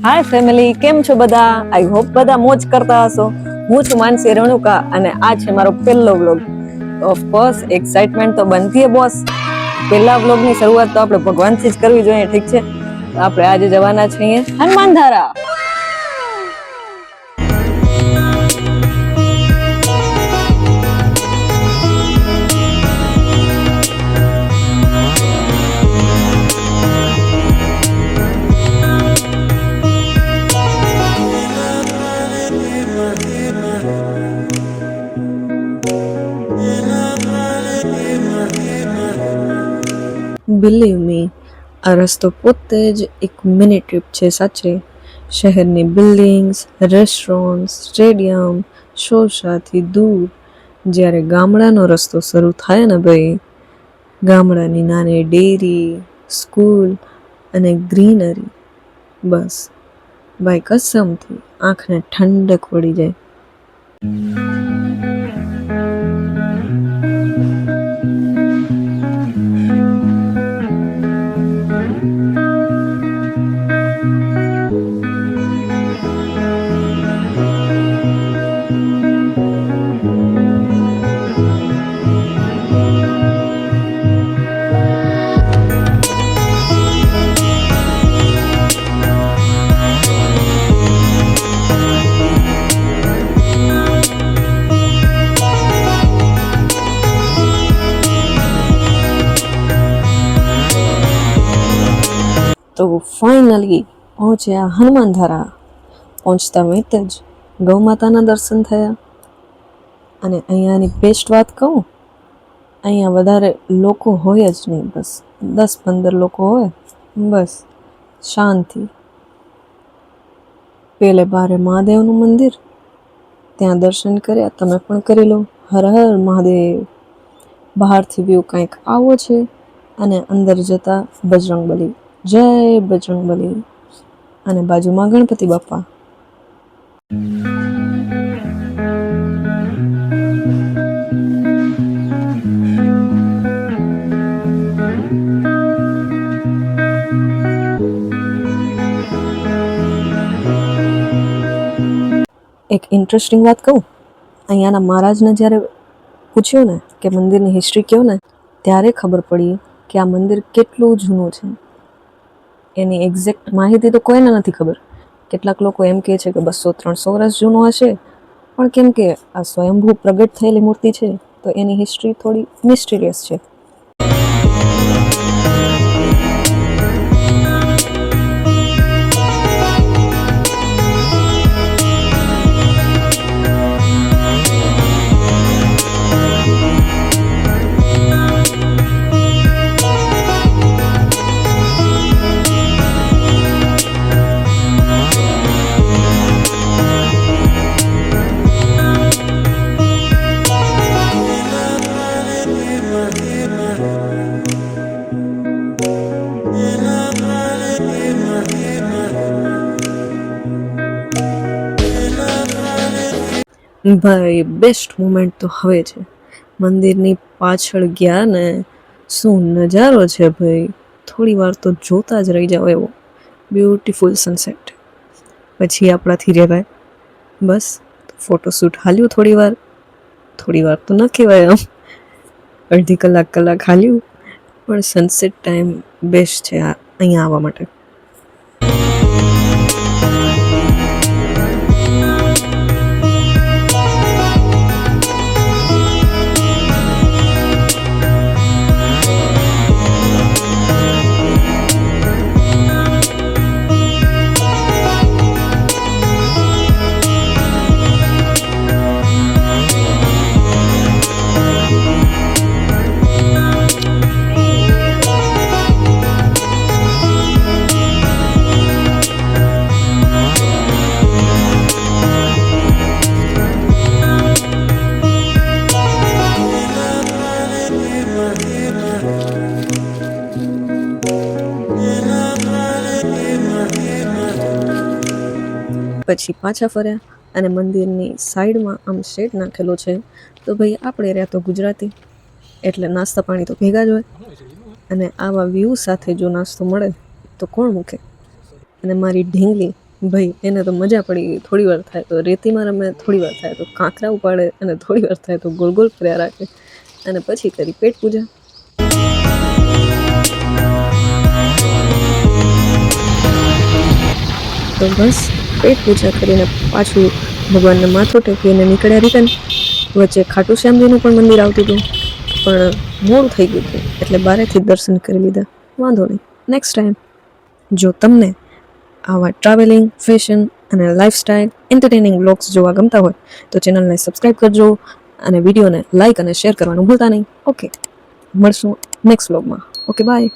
હાય family, કેમ છો બધા? આઈ હોપ બધા મોજ કરતા હશો. હું છું માનસી રણુકા અને આ છે મારો પહેલો વ્લોગ. ઓફકોર્સ એક્સાઇટમેન્ટ તો બનતી હે બોસ. પહેલા વ્લોગની શરૂઆત તો આપણે ભગવાનથી જ કરવી જોઈએ, ઠીક છે? તો આપણે આજે જવાના છીએ હનુમાનધારા. બિલીવ મી, આ રસ્તો પોતે જ એક મિની ટ્રીપ છે સાચે. શહેરની બિલ્ડિંગ્સ, રેસ્ટોરન્ટ્સ, સ્ટેડિયમ, શોશાથી દૂર જ્યારે ગામડાનો રસ્તો શરૂ થાય ને ભાઈ, ગામડાની નાની ડેરી, સ્કૂલ અને ગ્રીનરી, બસ ભાઈ કસમથી આંખને ઠંડક પડી જાય. તો ફાઇનલી પહોંચ્યા હનુમાનધારા. પહોંચતા વેત જ ગૌ માતાના દર્શન થયા. અને અહીંયાની બેસ્ટ વાત કહું, અહીંયા વધારે લોકો હોય જ નહીં, બસ 10-15 લોકો હોય, બસ શાંતિ. પેલે બારે મહાદેવનું મંદિર, ત્યાં દર્શન કર્યા, તમે પણ કરી લો. હર હર મહાદેવ. બહારથી વ્યૂ કંઈક આવો છે અને અંદર જતા બજરંગબલી. જય બજરંગબલી. અને બાજુમાં ગણપતિ બાપા. એક ઇન્ટરેસ્ટિંગ વાત કહું, અહીંયાના મહારાજને જ્યારે પૂછ્યું ને કે મંદિરની હિસ્ટ્રી કહો ને, ત્યારે ખબર પડી કે આ મંદિર કેટલું જૂનું છે. એની એક્ઝેક્ટ માહિતી તો કોઈને નથી ખબર. કેટલાક લોકો એમ કહે છે કે 200-300 વર્ષ જૂનું હશે, પણ કેમ કે આ સ્વયંભૂ પ્રગટ થયેલી મૂર્તિ છે તો એની હિસ્ટ્રી થોડી મિસ્ટીરિયસ છે. ભાઈ બેસ્ટ મોમેન્ટ તો હવે છે. મંદિરની પાછળ ગયા ને, શું નજારો છે ભાઈ, થોડી વાર તો જોતા જ રહી જાવ એવો. Beautiful sunset. પછી આપણાથી રહેવાય, બસ ફોટોશૂટ હાલ્યું થોડી વાર તો ન કહેવાય, આમ અડધી કલાક હાલ્યું, પણ સનસેટ ટાઈમ બેસ્ટ છે અહીંયા આવવા માટે. પછી પાછા ફર્યા અને મંદિરની સાઈડમાં આમ શેડ નાખેલો છે. તો ભાઈ આપણે રહ્યા તો ગુજરાતી, એટલે નાસ્તા પાણી તો ભેગા જ હોય, અને આવા વ્યૂ સાથે જો નાસ્તો મળે તો કોણ મૂકે. અને મારી ઢીંગલી ભાઈ એને તો મજા પડી ગઈ. થોડી વાર થાય તો રેતીમાં રમે, થોડી વાર થાય તો કાંકરા ઉપાડે, અને થોડી વાર થાય તો ગોળ ગોળ ફર્યા રાખે, અને પછી કરી પેટ પૂજા. તો બસ પેટ પૂજા કરીને પાછું ભગવાનને માથું ટેકવીને નીકળ્યા રિટર્ન. વચ્ચે ખાટુ શ્યામજીનું પણ મંદિર આવતું હતું, પણ મોડું થઈ ગયું હતું એટલે બારેથી દર્શન કરી લીધા. વાંધો નહીં, નેક્સ્ટ ટાઈમ. જો તમને આવા ટ્રાવેલિંગ, ફેશન અને લાઇફસ્ટાઇલ એન્ટરટેનિંગ વ્લોગ્સ જોવા ગમતા હોય તો ચેનલને સબસ્ક્રાઈબ કરજો અને વિડીયોને લાઇક અને શેર કરવાનું ભૂલતા નહીં. ઓકે, મળશું નેક્સ્ટ વ્લોગમાં. Okay, by.